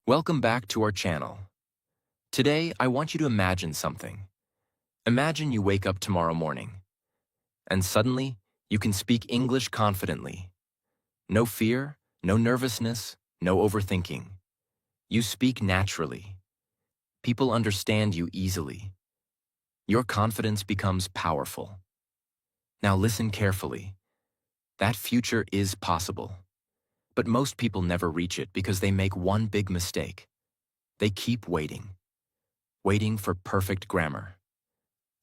Welcome back to our channel. Today, I want you to imagine something. Imagine you wake up tomorrow morning, and suddenly, you can speak English confidently. No fear, no nervousness, no overthinking. You speak naturally. People understand you easily. Your confidence becomes powerful. Now listen carefully. That future is possible. But most people never reach it because they make one big mistake. They keep waiting. Waiting for perfect grammar.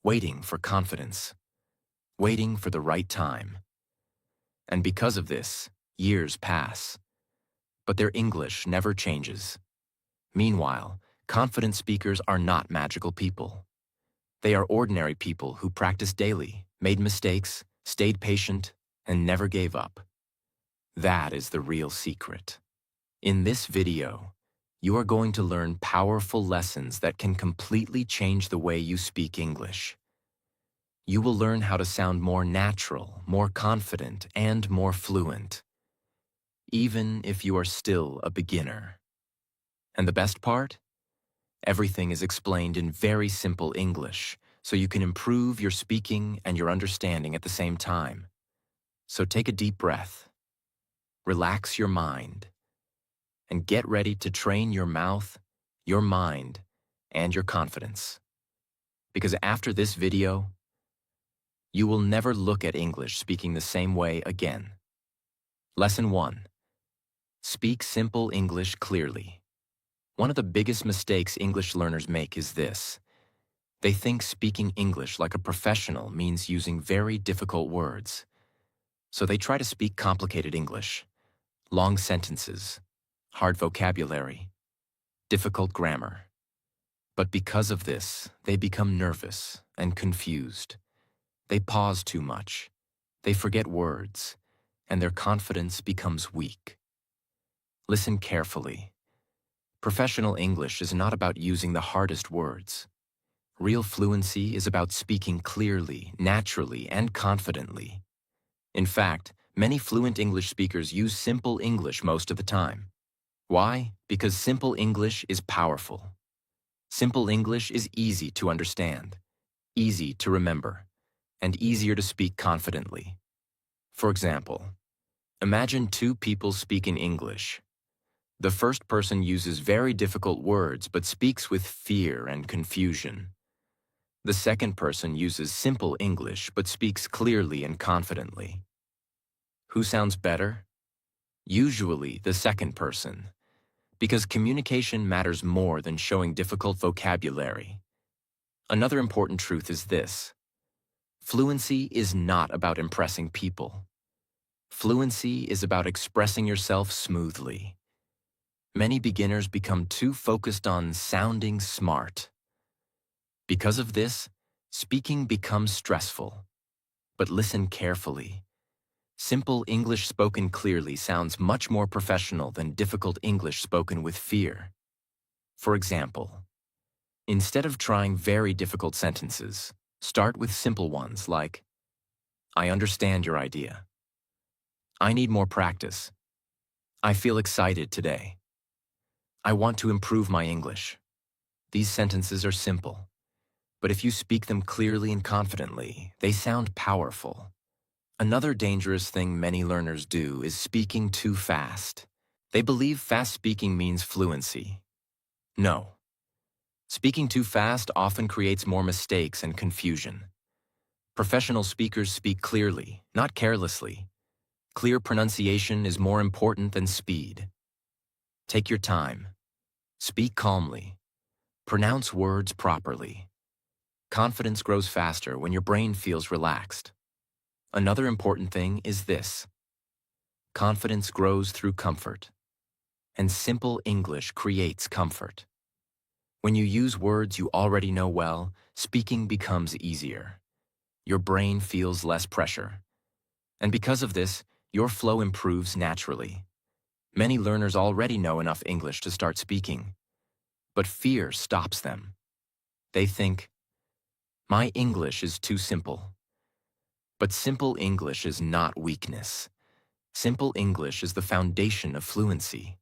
Waiting for confidence. Waiting for the right time. And because of this, years pass. But their English never changes. Meanwhile, confident speakers are not magical people. They are ordinary people who practice daily, made mistakes, stayed patient, and never gave up. That is the real secret. In this video, you are going to learn powerful lessons that can completely change the way you speak English. You will learn how to sound more natural, more confident, and more fluent, even if you are still a beginner. And the best part? Everything is explained in very simple English, so you can improve your speaking and your understanding at the same time. So take a deep breath, relax your mind, and get ready to train your mouth, your mind, and your confidence. Because after this video, you will never look at English speaking the same way again. Lesson 1. Speak simple English clearly. One of the biggest mistakes English learners make is this. They think speaking English like a professional means using very difficult words. So they try to speak complicated English, long sentences, hard vocabulary, difficult grammar. But because of this, they become nervous and confused. They pause too much, they forget words, and their confidence becomes weak. Listen carefully. Professional English is not about using the hardest words. Real fluency is about speaking clearly, naturally, and confidently. In fact, many fluent English speakers use simple English most of the time. Why? Because simple English is powerful. Simple English is easy to understand, easy to remember, and easier to speak confidently. For example, imagine two people speaking English. The first person uses very difficult words but speaks with fear and confusion. The second person uses simple English but speaks clearly and confidently. Who sounds better? Usually the second person, because communication matters more than showing difficult vocabulary. Another important truth is this. Fluency is not about impressing people. Fluency is about expressing yourself smoothly. Many beginners become too focused on sounding smart. Because of this, speaking becomes stressful. But listen carefully. Simple English spoken clearly sounds much more professional than difficult English spoken with fear. For example, instead of trying very difficult sentences, start with simple ones like, I understand your idea. I need more practice. I feel excited today. I want to improve my English. These sentences are simple, but if you speak them clearly and confidently, they sound powerful. Another dangerous thing many learners do is speaking too fast. They believe fast speaking means fluency. No. Speaking too fast often creates more mistakes and confusion. Professional speakers speak clearly, not carelessly. Clear pronunciation is more important than speed. Take your time. Speak calmly. Pronounce words properly. Confidence grows faster when your brain feels relaxed. Another important thing is this. Confidence grows through comfort. And simple English creates comfort. When you use words you already know well, speaking becomes easier. Your brain feels less pressure. And because of this, your flow improves naturally. Many learners already know enough English to start speaking. But fear stops them. They think, my English is too simple. But simple English is not weakness. Simple English is the foundation of fluency.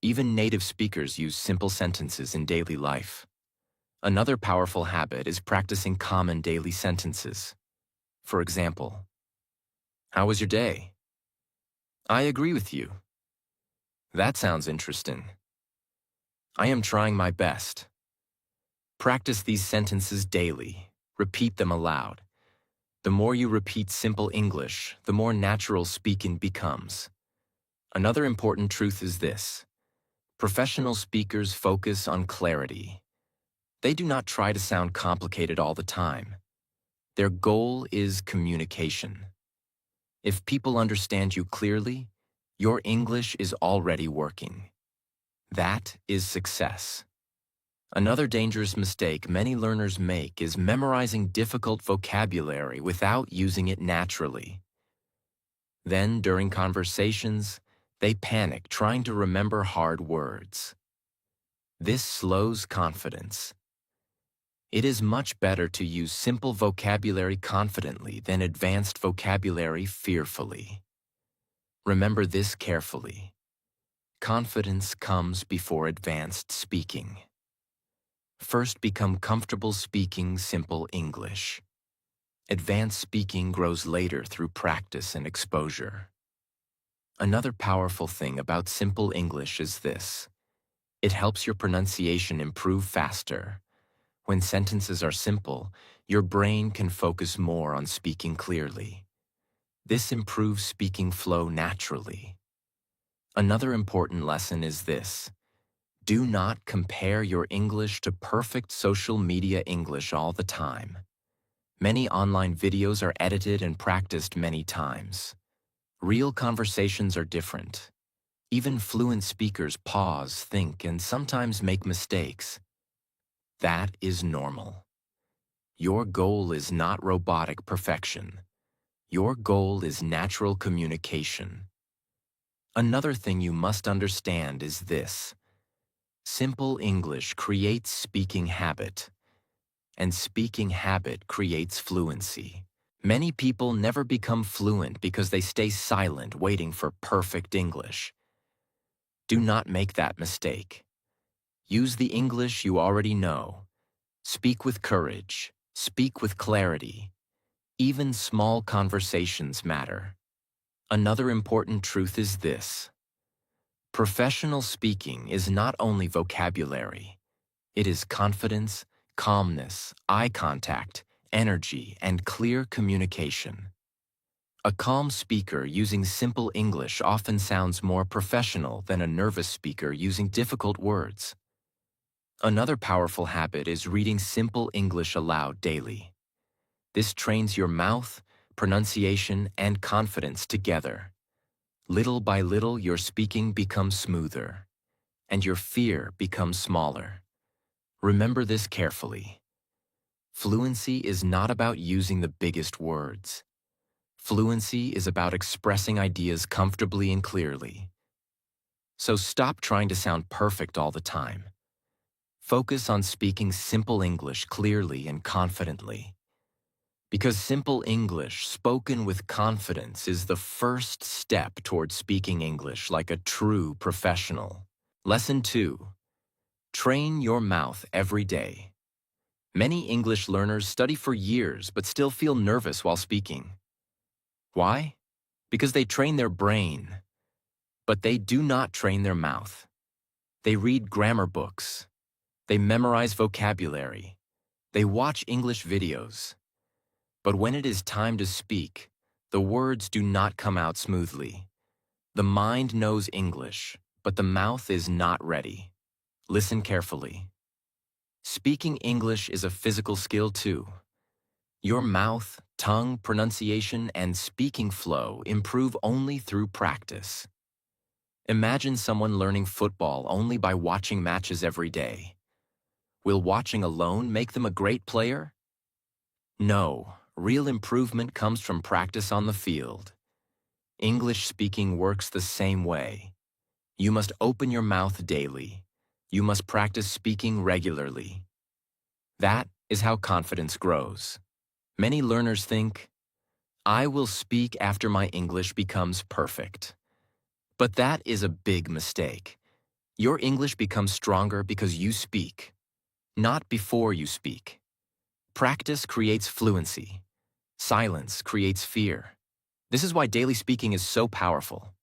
Even native speakers use simple sentences in daily life. Another powerful habit is practicing common daily sentences. For example, how was your day? I agree with you. That sounds interesting. I am trying my best. Practice these sentences daily. Repeat them aloud. The more you repeat simple English, the more natural speaking becomes. Another important truth is this: professional speakers focus on clarity. They do not try to sound complicated all the time. Their goal is communication. If people understand you clearly, your English is already working. That is success. Another dangerous mistake many learners make is memorizing difficult vocabulary without using it naturally. Then, during conversations, they panic trying to remember hard words. This slows confidence. It is much better to use simple vocabulary confidently than advanced vocabulary fearfully. Remember this carefully. Confidence comes before advanced speaking. First, become comfortable speaking simple English. Advanced speaking grows later through practice and exposure. Another powerful thing about simple English is this: it helps your pronunciation improve faster. When sentences are simple, your brain can focus more on speaking clearly. This improves speaking flow naturally. Another important lesson is this: do not compare your English to perfect social media English all the time. Many online videos are edited and practiced many times. Real conversations are different. Even fluent speakers pause, think, and sometimes make mistakes. That is normal. Your goal is not robotic perfection. Your goal is natural communication. Another thing you must understand is this: simple English creates speaking habit, and speaking habit creates fluency. Many people never become fluent because they stay silent waiting for perfect English. Do not make that mistake. Use the English you already know. Speak with courage. Speak with clarity. Even small conversations matter. Another important truth is this: professional speaking is not only vocabulary. It is confidence, calmness, eye contact, energy, and clear communication. A calm speaker using simple English often sounds more professional than a nervous speaker using difficult words. Another powerful habit is reading simple English aloud daily. This trains your mouth, pronunciation, and confidence together. Little by little, your speaking becomes smoother, and your fear becomes smaller. Remember this carefully. Fluency is not about using the biggest words. Fluency is about expressing ideas comfortably and clearly. So stop trying to sound perfect all the time. Focus on speaking simple English clearly and confidently. Because simple English spoken with confidence is the first step toward speaking English like a true professional. Lesson 2. Train your mouth every day. Many English learners study for years but still feel nervous while speaking. Why? Because they train their brain, but they do not train their mouth. They read grammar books. They memorize vocabulary. They watch English videos. But when it is time to speak, the words do not come out smoothly. The mind knows English, but the mouth is not ready. Listen carefully. Speaking English is a physical skill too. Your mouth, tongue, pronunciation, and speaking flow improve only through practice. Imagine someone learning football only by watching matches every day. Will watching alone make them a great player? No, real improvement comes from practice on the field. English speaking works the same way. You must open your mouth daily. You must practice speaking regularly. That is how confidence grows. Many learners think, I will speak after my English becomes perfect. But that is a big mistake. Your English becomes stronger because you speak, not before you speak. Practice creates fluency. Silence creates fear. This is why daily speaking is so powerful.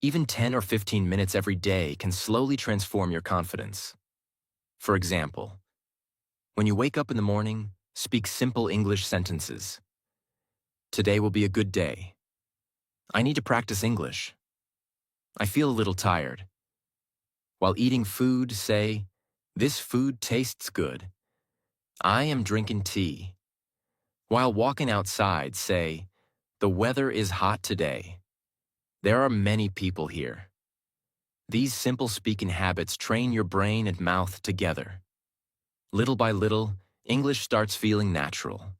Even 10 or 15 minutes every day can slowly transform your confidence. For example, when you wake up in the morning, speak simple English sentences. Today will be a good day. I need to practice English. I feel a little tired. While eating food, say, this food tastes good. I am drinking tea. While walking outside, say, the weather is hot today. There are many people here. These simple speaking habits train your brain and mouth together. Little by little, English starts feeling natural.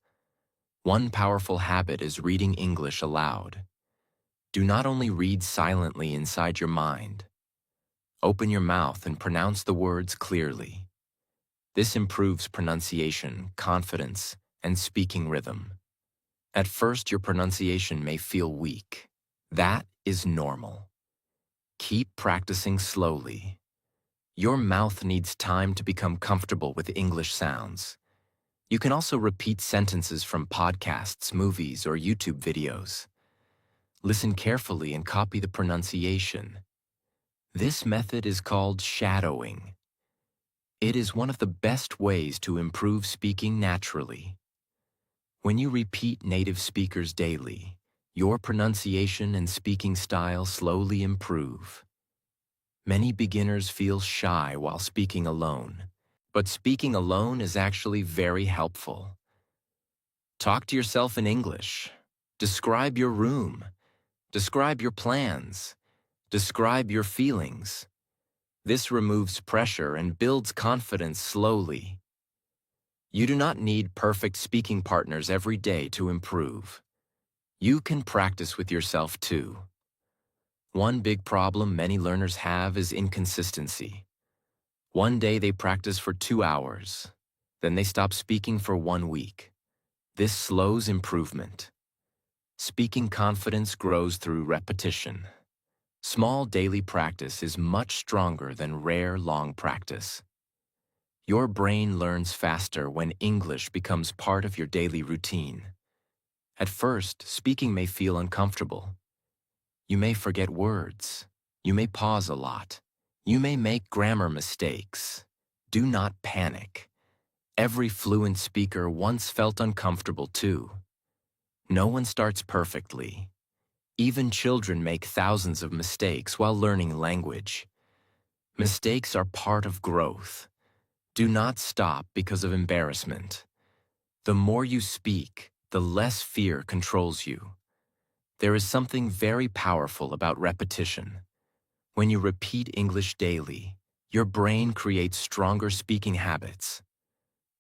One powerful habit is reading English aloud. Do not only read silently inside your mind. Open your mouth and pronounce the words clearly. This improves pronunciation, confidence, and speaking rhythm. At first, your pronunciation may feel weak. That is normal. Keep practicing slowly. Your mouth needs time to become comfortable with English sounds. You can also repeat sentences from podcasts, movies, or YouTube videos. Listen carefully and copy the pronunciation. This method is called shadowing. It is one of the best ways to improve speaking naturally. When you repeat native speakers daily, your pronunciation and speaking style slowly improve. Many beginners feel shy while speaking alone, but speaking alone is actually very helpful. Talk to yourself in English. Describe your room. Describe your plans. Describe your feelings. This removes pressure and builds confidence slowly. You do not need perfect speaking partners every day to improve. You can practice with yourself too. One big problem many learners have is inconsistency. One day they practice for 2 hours, then they stop speaking for 1 week. This slows improvement. Speaking confidence grows through repetition. Small daily practice is much stronger than rare long practice. Your brain learns faster when English becomes part of your daily routine. At first, speaking may feel uncomfortable. You may forget words. You may pause a lot. You may make grammar mistakes. Do not panic. Every fluent speaker once felt uncomfortable too. No one starts perfectly. Even children make thousands of mistakes while learning language. Mistakes are part of growth. Do not stop because of embarrassment. The more you speak, the less fear controls you. There is something very powerful about repetition. When you repeat English daily, your brain creates stronger speaking habits.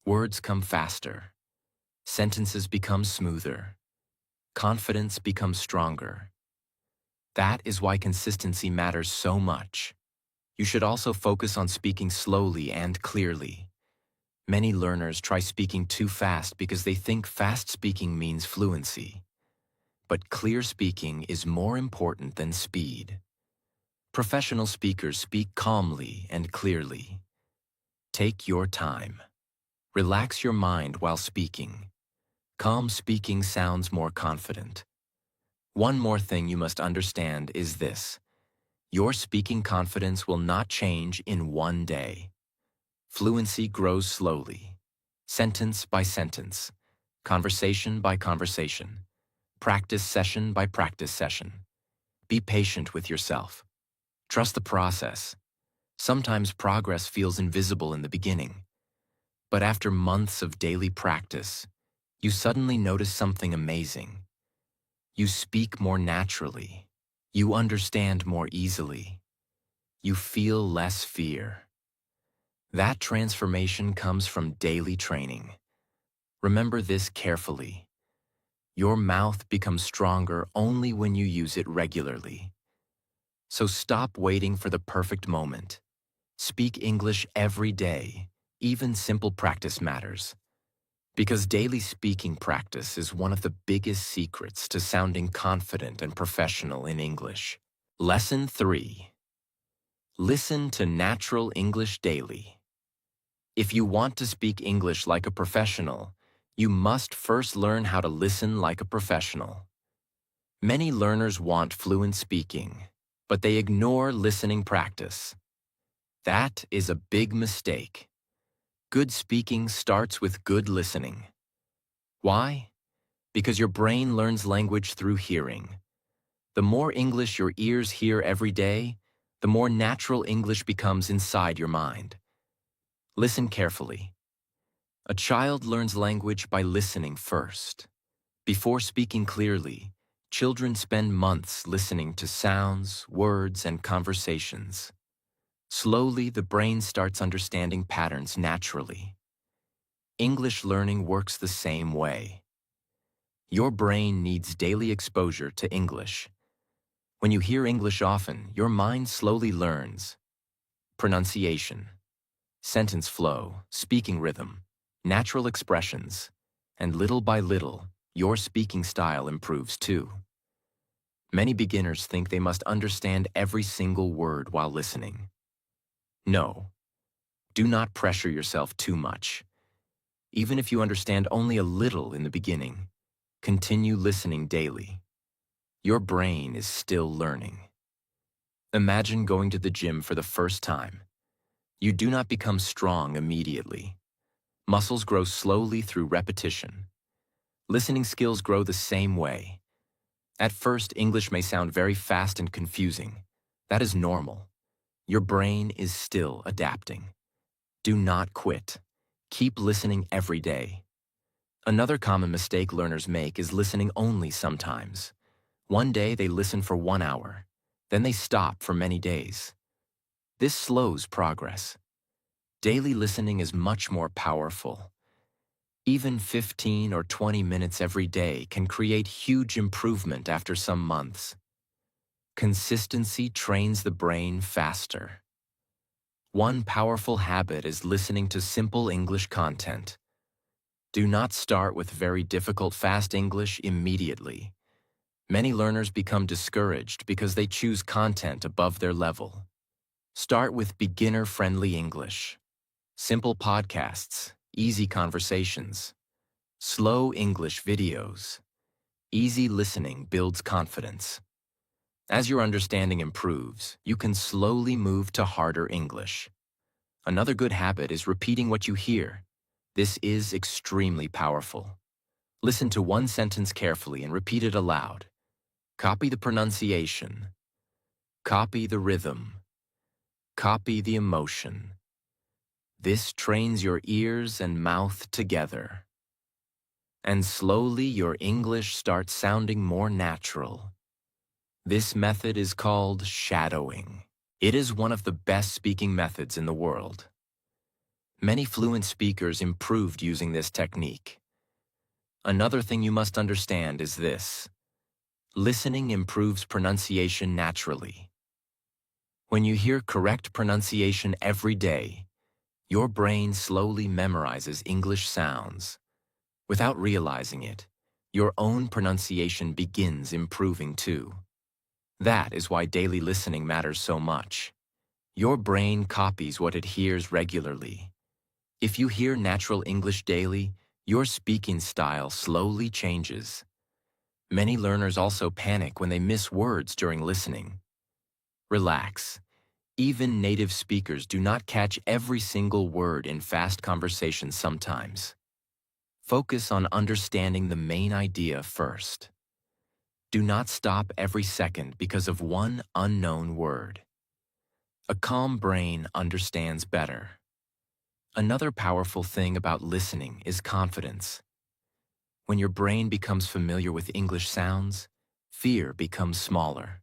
Words come faster. Sentences become smoother. Confidence becomes stronger. That is why consistency matters so much. You should also focus on speaking slowly and clearly. Many learners try speaking too fast because they think fast speaking means fluency. But clear speaking is more important than speed. Professional speakers speak calmly and clearly. Take your time. Relax your mind while speaking. Calm speaking sounds more confident. One more thing you must understand is this. Your speaking confidence will not change in one day. Fluency grows slowly, sentence by sentence, conversation by conversation, practice session by practice session. Be patient with yourself. Trust the process. Sometimes progress feels invisible in the beginning, but after months of daily practice, you suddenly notice something amazing. You speak more naturally. You understand more easily. You feel less fear. That transformation comes from daily training. Remember this carefully. Your mouth becomes stronger only when you use it regularly. So stop waiting for the perfect moment. Speak English every day. Even simple practice matters. Because daily speaking practice is one of the biggest secrets to sounding confident and professional in English. Lesson 3. Listen to natural English daily. If you want to speak English like a professional, you must first learn how to listen like a professional. Many learners want fluent speaking, but they ignore listening practice. That is a big mistake. Good speaking starts with good listening. Why? Because your brain learns language through hearing. The more English your ears hear every day, the more natural English becomes inside your mind. Listen carefully. A child learns language by listening first. Before speaking clearly, children spend months listening to sounds, words, and conversations. Slowly, the brain starts understanding patterns naturally. English learning works the same way. Your brain needs daily exposure to English. When you hear English often, your mind slowly learns pronunciation, sentence flow, speaking rhythm, natural expressions, and little by little, your speaking style improves too. Many beginners think they must understand every single word while listening. No, do not pressure yourself too much. Even if you understand only a little in the beginning, continue listening daily. Your brain is still learning. Imagine going to the gym for the first time. You do not become strong immediately. Muscles grow slowly through repetition. Listening skills grow the same way. At first, English may sound very fast and confusing. That is normal. Your brain is still adapting. Do not quit. Keep listening every day. Another common mistake learners make is listening only sometimes. One day they listen for 1 hour. Then they stop for many days. This slows progress. Daily listening is much more powerful. Even 15 or 20 minutes every day can create huge improvement after some months. Consistency trains the brain faster. One powerful habit is listening to simple English content. Do not start with very difficult fast English immediately. Many learners become discouraged because they choose content above their level. Start with beginner-friendly English. Simple podcasts, easy conversations, slow English videos. Easy listening builds confidence. As your understanding improves, you can slowly move to harder English. Another good habit is repeating what you hear. This is extremely powerful. Listen to one sentence carefully and repeat it aloud. Copy the pronunciation. Copy the rhythm. Copy the emotion. This trains your ears and mouth together. And slowly your English starts sounding more natural. This method is called shadowing. It is one of the best speaking methods in the world. Many fluent speakers improved using this technique. Another thing you must understand is this. Listening improves pronunciation naturally. When you hear correct pronunciation every day, your brain slowly memorizes English sounds. Without realizing it, your own pronunciation begins improving too. That is why daily listening matters so much. Your brain copies what it hears regularly. If you hear natural English daily, your speaking style slowly changes. Many learners also panic when they miss words during listening. Relax. Even native speakers do not catch every single word in fast conversations sometimes. Focus on understanding the main idea first. Do not stop every second because of one unknown word. A calm brain understands better. Another powerful thing about listening is confidence. When your brain becomes familiar with English sounds, fear becomes smaller.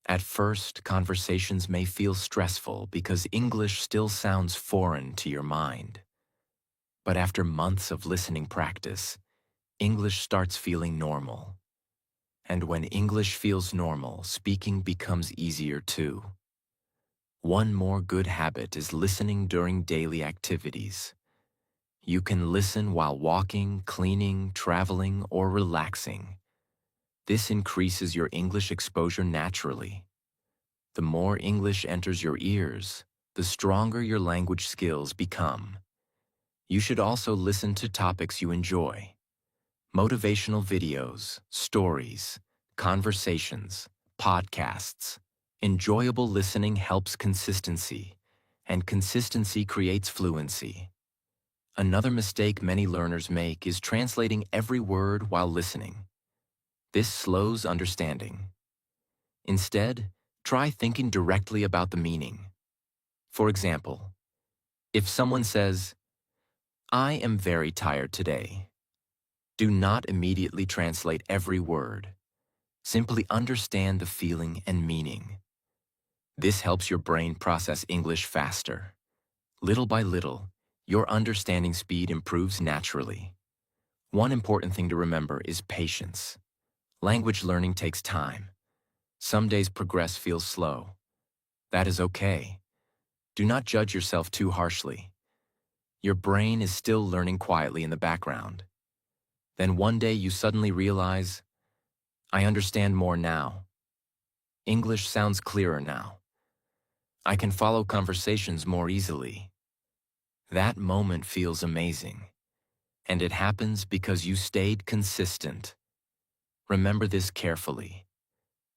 At first, conversations may feel stressful because English still sounds foreign to your mind. But after months of listening practice, English starts feeling normal. And when English feels normal, speaking becomes easier too. One more good habit is listening during daily activities. You can listen while walking, cleaning, traveling, or relaxing. This increases your English exposure naturally. The more English enters your ears, the stronger your language skills become. You should also listen to topics you enjoy. Motivational videos, stories, conversations, podcasts. Enjoyable listening helps consistency, and consistency creates fluency. Another mistake many learners make is translating every word while listening. This slows understanding. Instead, try thinking directly about the meaning. For example, if someone says, "I am very tired today," do not immediately translate every word. Simply understand the feeling and meaning. This helps your brain process English faster. Little by little, your understanding speed improves naturally. One important thing to remember is patience. Language learning takes time. Some days progress feels slow. That is okay. Do not judge yourself too harshly. Your brain is still learning quietly in the background. Then one day you suddenly realize, I understand more now. English sounds clearer now. I can follow conversations more easily. That moment feels amazing. And it happens because you stayed consistent. Remember this carefully.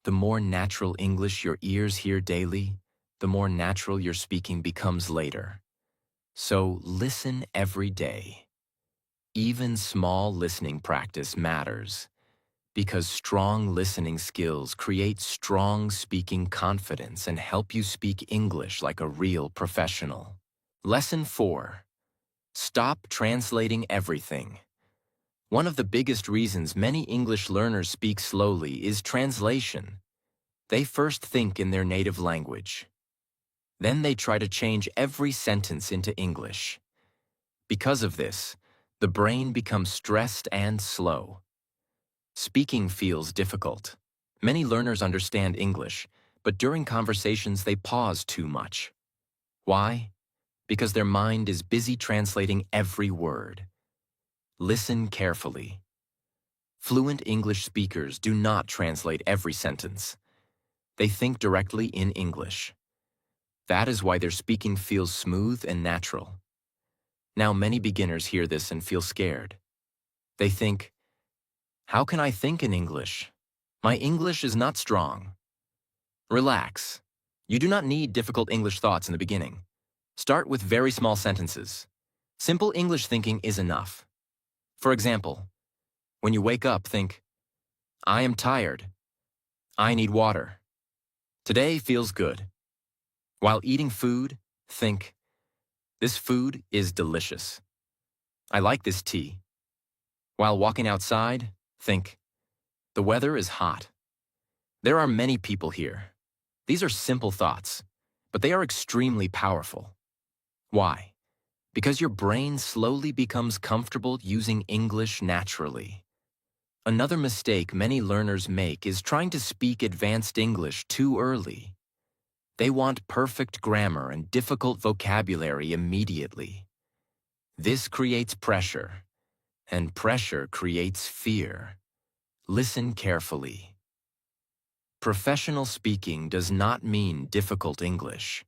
The more natural English your ears hear daily, the more natural your speaking becomes later. So listen every day. Even small listening practice matters, because strong listening skills create strong speaking confidence and help you speak English like a real professional. Lesson 4. Stop translating everything. One of the biggest reasons many English learners speak slowly is translation. They first think in their native language. Then they try to change every sentence into English. Because of this, the brain becomes stressed and slow. Speaking feels difficult. Many learners understand English, but during conversations they pause too much. Why? Because their mind is busy translating every word. Listen carefully. Fluent English speakers do not translate every sentence. They think directly in English. That is why their speaking feels smooth and natural. Now many beginners hear this and feel scared. They think, how can I think in English? My English is not strong. Relax. You do not need difficult English thoughts in the beginning. Start with very small sentences. Simple English thinking is enough. For example, when you wake up, think, I am tired. I need water. Today feels good. While eating food, think, this food is delicious. I like this tea. While walking outside, think, the weather is hot. There are many people here. These are simple thoughts, but they are extremely powerful. Why? Because your brain slowly becomes comfortable using English naturally. Another mistake many learners make is trying to speak advanced English too early. They want perfect grammar and difficult vocabulary immediately. This creates pressure, and pressure creates fear. Listen carefully. Professional speaking does not mean difficult English.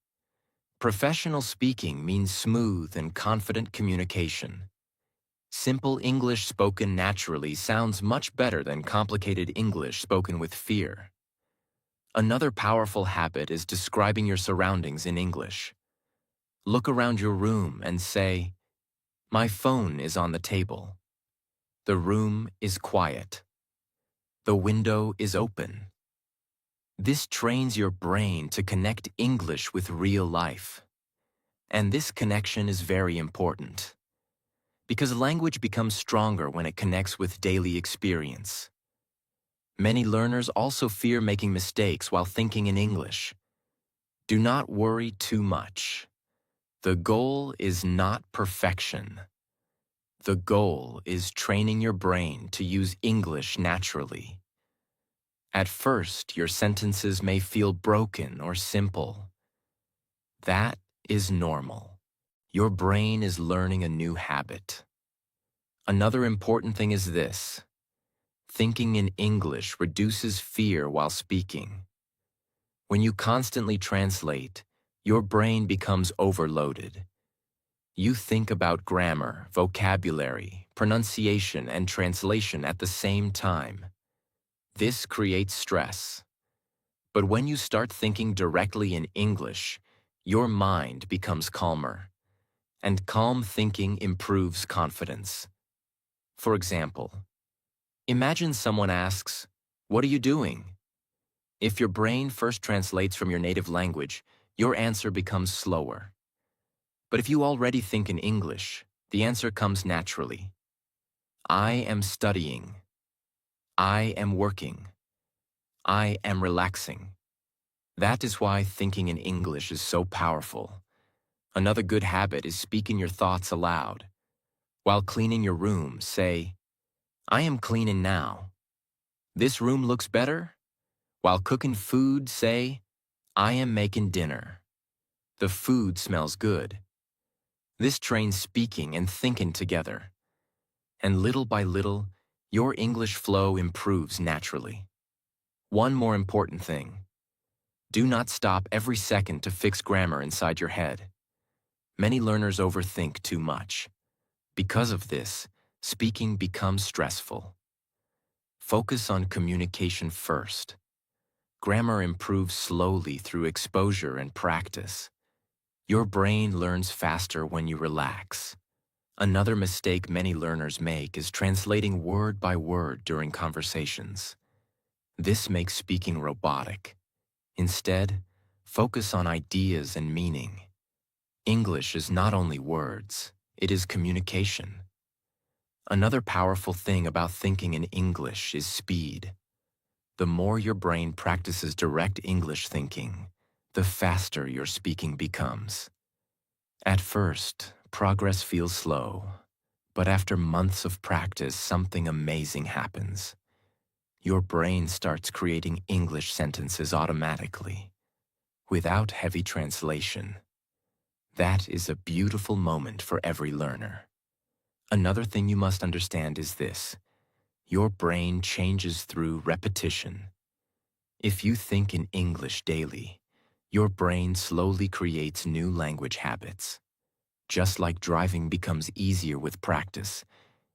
Professional speaking means smooth and confident communication. Simple English spoken naturally sounds much better than complicated English spoken with fear. Another powerful habit is describing your surroundings in English. Look around your room and say, my phone is on the table. The room is quiet. The window is open. This trains your brain to connect English with real life. And this connection is very important, because language becomes stronger when it connects with daily experience. Many learners also fear making mistakes while thinking in English. Do not worry too much. The goal is not perfection. The goal is training your brain to use English naturally. At first, your sentences may feel broken or simple. That is normal. Your brain is learning a new habit. Another important thing is this. Thinking in English reduces fear while speaking. When you constantly translate, your brain becomes overloaded. You think about grammar, vocabulary, pronunciation, and translation at the same time. This creates stress. But when you start thinking directly in English, your mind becomes calmer, and calm thinking improves confidence. For example, imagine someone asks, "What are you doing?" If your brain first translates from your native language, your answer becomes slower. But if you already think in English, the answer comes naturally. I am studying. I am working. I am relaxing. That is why thinking in English is so powerful. Another good habit is speaking your thoughts aloud. While cleaning your room, say, I am cleaning now. This room looks better. While cooking food, say, I am making dinner. The food smells good. This trains speaking and thinking together. And little by little, your English flow improves naturally. One more important thing. Do not stop every second to fix grammar inside your head. Many learners overthink too much. Because of this, speaking becomes stressful. Focus on communication first. Grammar improves slowly through exposure and practice. Your brain learns faster when you relax. Another mistake many learners make is translating word by word during conversations. This makes speaking robotic. Instead, focus on ideas and meaning. English is not only words, it is communication. Another powerful thing about thinking in English is speed. The more your brain practices direct English thinking, the faster your speaking becomes. At first, progress feels slow, but after months of practice, something amazing happens. Your brain starts creating English sentences automatically, without heavy translation. That is a beautiful moment for every learner. Another thing you must understand is this. Your brain changes through repetition. If you think in English daily, your brain slowly creates new language habits. Just like driving becomes easier with practice,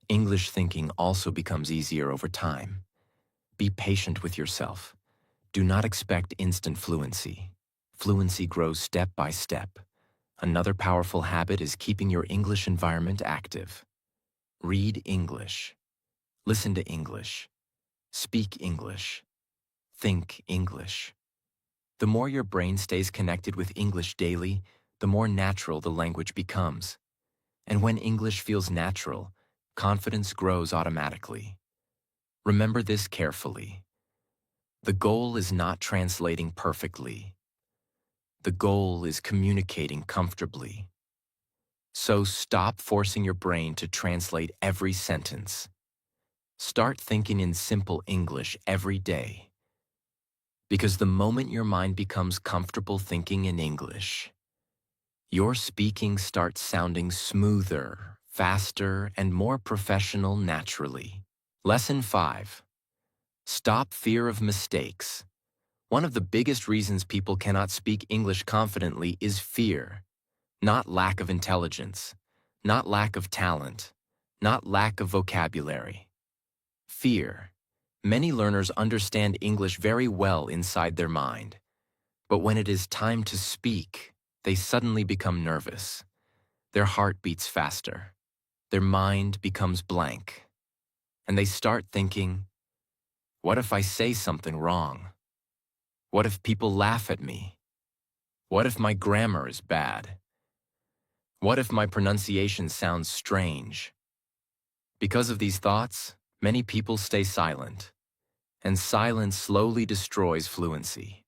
English thinking also becomes easier over time. Be patient with yourself. Do not expect instant fluency. Fluency grows step by step. Another powerful habit is keeping your English environment active. Read English. Listen to English. Speak English. Think English. The more your brain stays connected with English daily, the more natural the language becomes. And when English feels natural, confidence grows automatically. Remember this carefully. The goal is not translating perfectly. The goal is communicating comfortably. So stop forcing your brain to translate every sentence. Start thinking in simple English every day. Because the moment your mind becomes comfortable thinking in English, your speaking starts sounding smoother, faster, and more professional naturally. Lesson 5. Stop fear of mistakes. One of the biggest reasons people cannot speak English confidently is fear. Not lack of intelligence, not lack of talent, not lack of vocabulary. Fear. Many learners understand English very well inside their mind, but when it is time to speak, they suddenly become nervous. Their heart beats faster. Their mind becomes blank. And they start thinking, what if I say something wrong? What if people laugh at me? What if my grammar is bad? What if my pronunciation sounds strange? Because of these thoughts, many people stay silent, and silence slowly destroys fluency.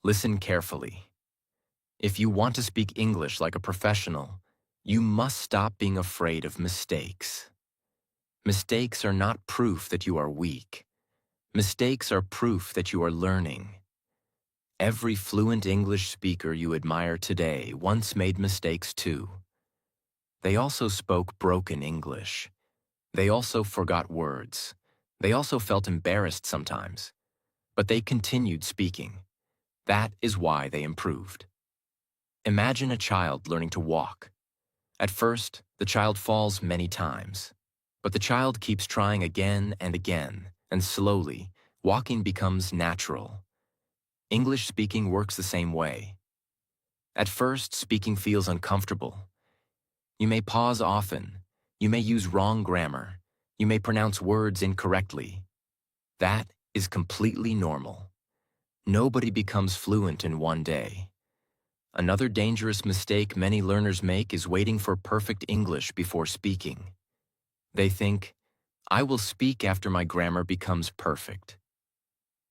Listen carefully. If you want to speak English like a professional, you must stop being afraid of mistakes. Mistakes are not proof that you are weak. Mistakes are proof that you are learning. Every fluent English speaker you admire today once made mistakes too. They also spoke broken English. They also forgot words. They also felt embarrassed sometimes. But they continued speaking. That is why they improved. Imagine a child learning to walk. At first, the child falls many times. But the child keeps trying again and again, and slowly, walking becomes natural. English speaking works the same way. At first, speaking feels uncomfortable. You may pause often. You may use wrong grammar. You may pronounce words incorrectly. That is completely normal. Nobody becomes fluent in one day. Another dangerous mistake many learners make is waiting for perfect English before speaking. They think, I will speak after my grammar becomes perfect.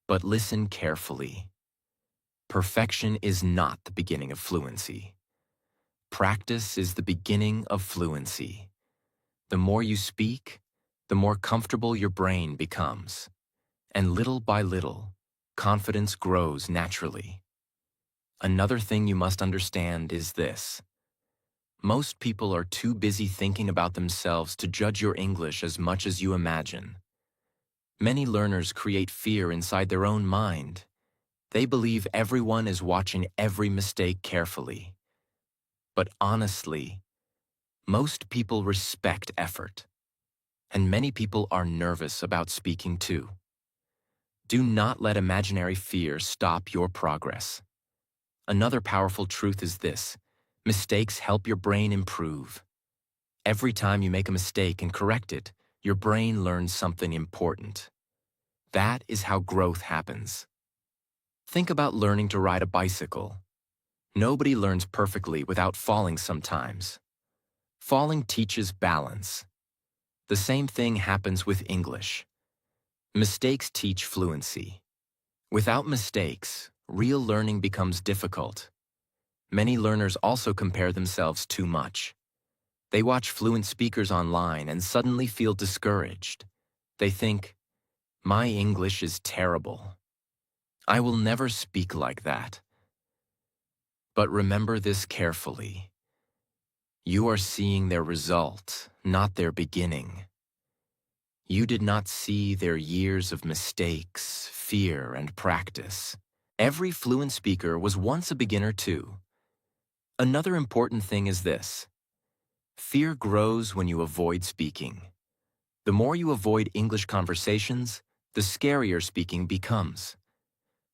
But listen carefully. Perfection is not the beginning of fluency. Practice is the beginning of fluency. The more you speak, the more comfortable your brain becomes. And little by little, confidence grows naturally. Another thing you must understand is this. Most people are too busy thinking about themselves to judge your English as much as you imagine. Many learners create fear inside their own mind. They believe everyone is watching every mistake carefully. But honestly, most people respect effort. And many people are nervous about speaking too. Do not let imaginary fear stop your progress. Another powerful truth is this: mistakes help your brain improve. Every time you make a mistake and correct it, your brain learns something important. That is how growth happens. Think about learning to ride a bicycle. Nobody learns perfectly without falling sometimes. Falling teaches balance. The same thing happens with English. Mistakes teach fluency. Without mistakes, real learning becomes difficult. Many learners also compare themselves too much. They watch fluent speakers online and suddenly feel discouraged. They think, my English is terrible. I will never speak like that. But remember this carefully. You are seeing their result, not their beginning. You did not see their years of mistakes, fear, and practice. Every fluent speaker was once a beginner too. Another important thing is this: fear grows when you avoid speaking. The more you avoid English conversations, the scarier speaking becomes.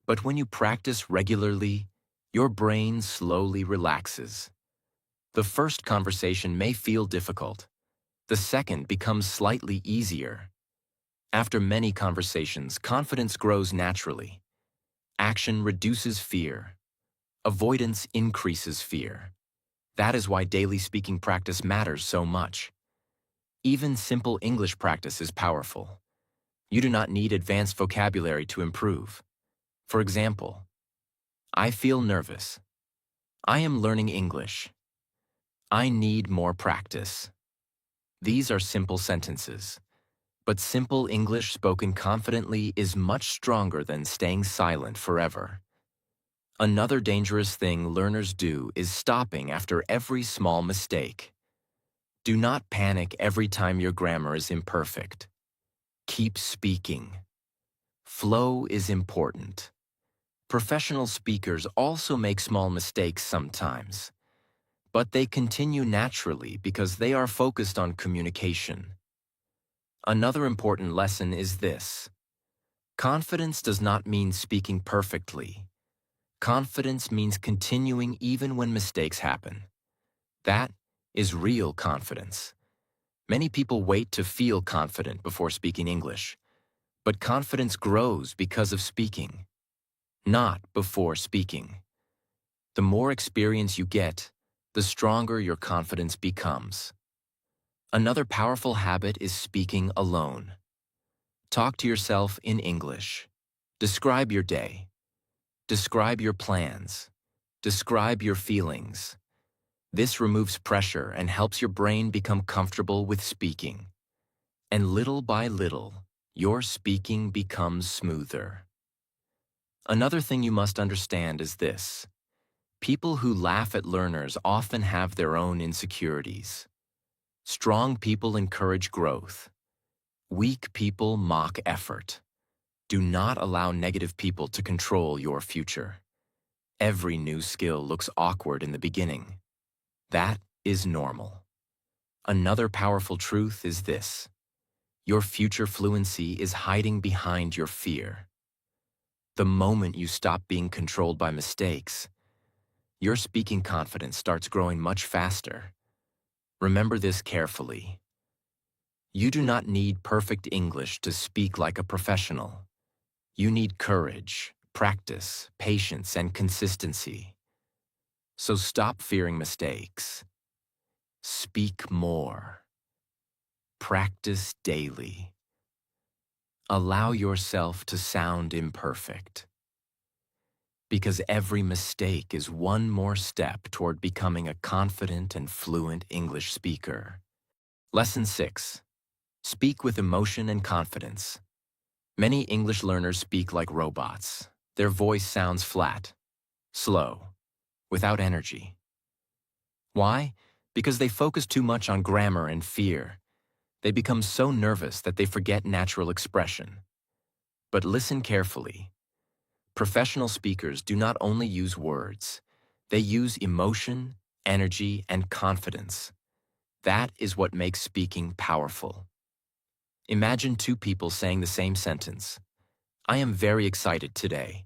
But when you practice regularly, your brain slowly relaxes. The first conversation may feel difficult. The second becomes slightly easier. After many conversations, confidence grows naturally. Action reduces fear. Avoidance increases fear. That is why daily speaking practice matters so much. Even simple English practice is powerful. You do not need advanced vocabulary to improve. For example, I feel nervous. I am learning English. I need more practice. These are simple sentences. But simple English spoken confidently is much stronger than staying silent forever. Another dangerous thing learners do is stopping after every small mistake. Do not panic every time your grammar is imperfect. Keep speaking. Flow is important. Professional speakers also make small mistakes sometimes, but they continue naturally because they are focused on communication. Another important lesson is this: confidence does not mean speaking perfectly. Confidence means continuing even when mistakes happen. That is real confidence. Many people wait to feel confident before speaking English, but confidence grows because of speaking, not before speaking. The more experience you get, the stronger your confidence becomes. Another powerful habit is speaking alone. Talk to yourself in English. Describe your day. Describe your plans. Describe your feelings. This removes pressure and helps your brain become comfortable with speaking. And little by little, your speaking becomes smoother. Another thing you must understand is this: people who laugh at learners often have their own insecurities. Strong people encourage growth. Weak people mock effort. Do not allow negative people to control your future. Every new skill looks awkward in the beginning. That is normal. Another powerful truth is this: your future fluency is hiding behind your fear. The moment you stop being controlled by mistakes, your speaking confidence starts growing much faster. Remember this carefully. You do not need perfect English to speak like a professional. You need courage, practice, patience, and consistency. So stop fearing mistakes. Speak more. Practice daily. Allow yourself to sound imperfect. Because every mistake is one more step toward becoming a confident and fluent English speaker. Lesson 6. Speak with emotion and confidence. Many English learners speak like robots. Their voice sounds flat, slow, without energy. Why? Because they focus too much on grammar and fear. They become so nervous that they forget natural expression. But listen carefully. Professional speakers do not only use words, they use emotion, energy, and confidence. That is what makes speaking powerful. Imagine two people saying the same sentence. I am very excited today.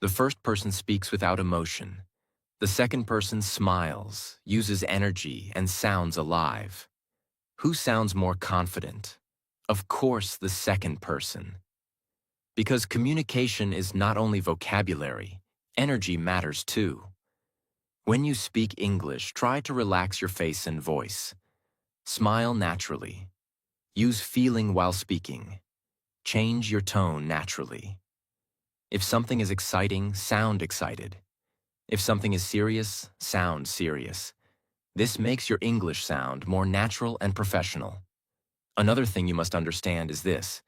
The first person speaks without emotion. The second person smiles, uses energy, and sounds alive. Who sounds more confident? Of course, the second person. Because communication is not only vocabulary, energy matters too. When you speak English, try to relax your face and voice. Smile naturally. Use feeling while speaking. Change your tone naturally. If something is exciting, sound excited. If something is serious, sound serious. This makes your English sound more natural and professional. Another thing you must understand is this: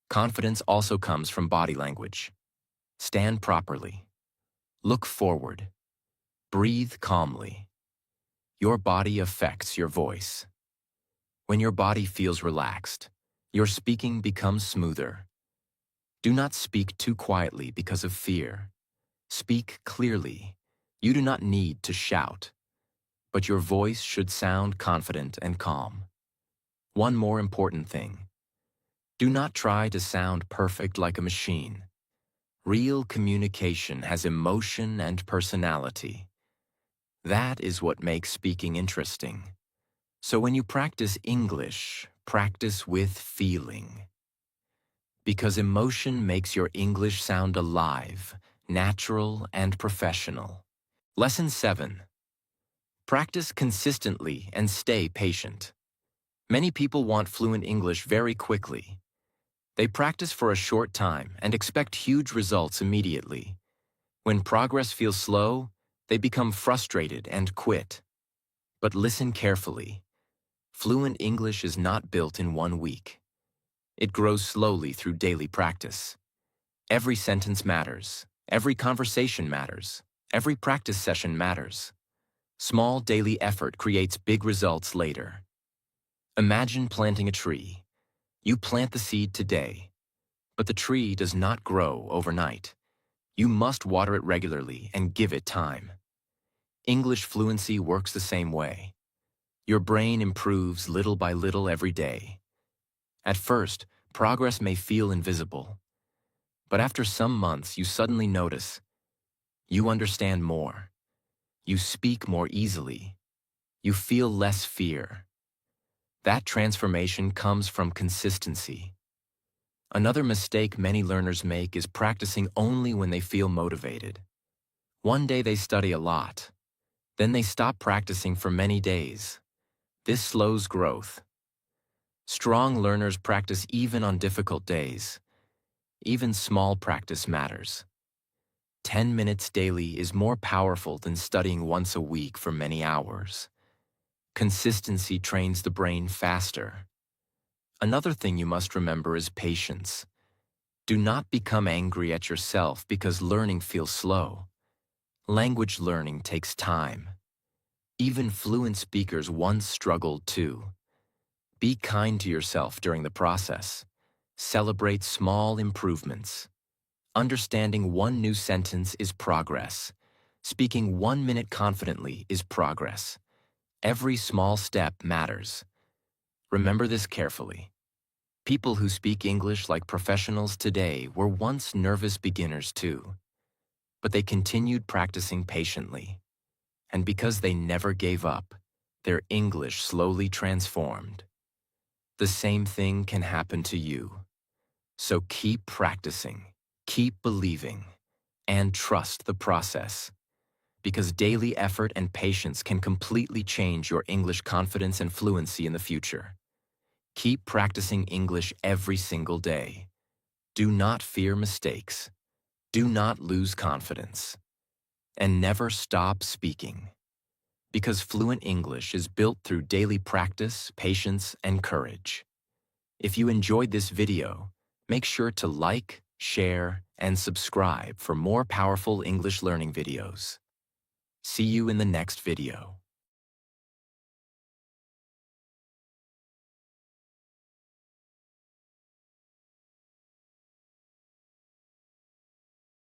confidence also comes from body language. Stand properly. Look forward. Breathe calmly. Your body affects your voice. When your body feels relaxed, your speaking becomes smoother. Do not speak too quietly because of fear. Speak clearly. You do not need to shout, but your voice should sound confident and calm. One more important thing: do not try to sound perfect like a machine. Real communication has emotion and personality. That is what makes speaking interesting. So when you practice English, practice with feeling. Because emotion makes your English sound alive, natural, and professional. Lesson 7. Practice consistently and stay patient. Many people want fluent English very quickly. They practice for a short time and expect huge results immediately. When progress feels slow, they become frustrated and quit. But listen carefully. Fluent English is not built in 1 week. It grows slowly through daily practice. Every sentence matters. Every conversation matters. Every practice session matters. Small daily effort creates big results later. Imagine planting a tree. You plant the seed today, but the tree does not grow overnight. You must water it regularly and give it time. English fluency works the same way. Your brain improves little by little every day. At first, progress may feel invisible, but after some months you suddenly notice. You understand more. You speak more easily. You feel less fear. That transformation comes from consistency. Another mistake many learners make is practicing only when they feel motivated. One day they study a lot. Then they stop practicing for many days. This slows growth. Strong learners practice even on difficult days. Even small practice matters. 10 minutes daily is more powerful than studying once a week for many hours. Consistency trains the brain faster. Another thing you must remember is patience. Do not become angry at yourself because learning feels slow. Language learning takes time. Even fluent speakers once struggled too. Be kind to yourself during the process. Celebrate small improvements. Understanding one new sentence is progress. Speaking 1 minute confidently is progress. Every small step matters. Remember this carefully. People who speak English like professionals today were once nervous beginners too, but they continued practicing patiently. And because they never gave up, their English slowly transformed. The same thing can happen to you. So keep practicing, keep believing, and trust the process. Because daily effort and patience can completely change your English confidence and fluency in the future. Keep practicing English every single day. Do not fear mistakes. Do not lose confidence. And never stop speaking. Because fluent English is built through daily practice, patience, and courage. If you enjoyed this video, make sure to like, share, and subscribe for more powerful English learning videos. See you in the next video.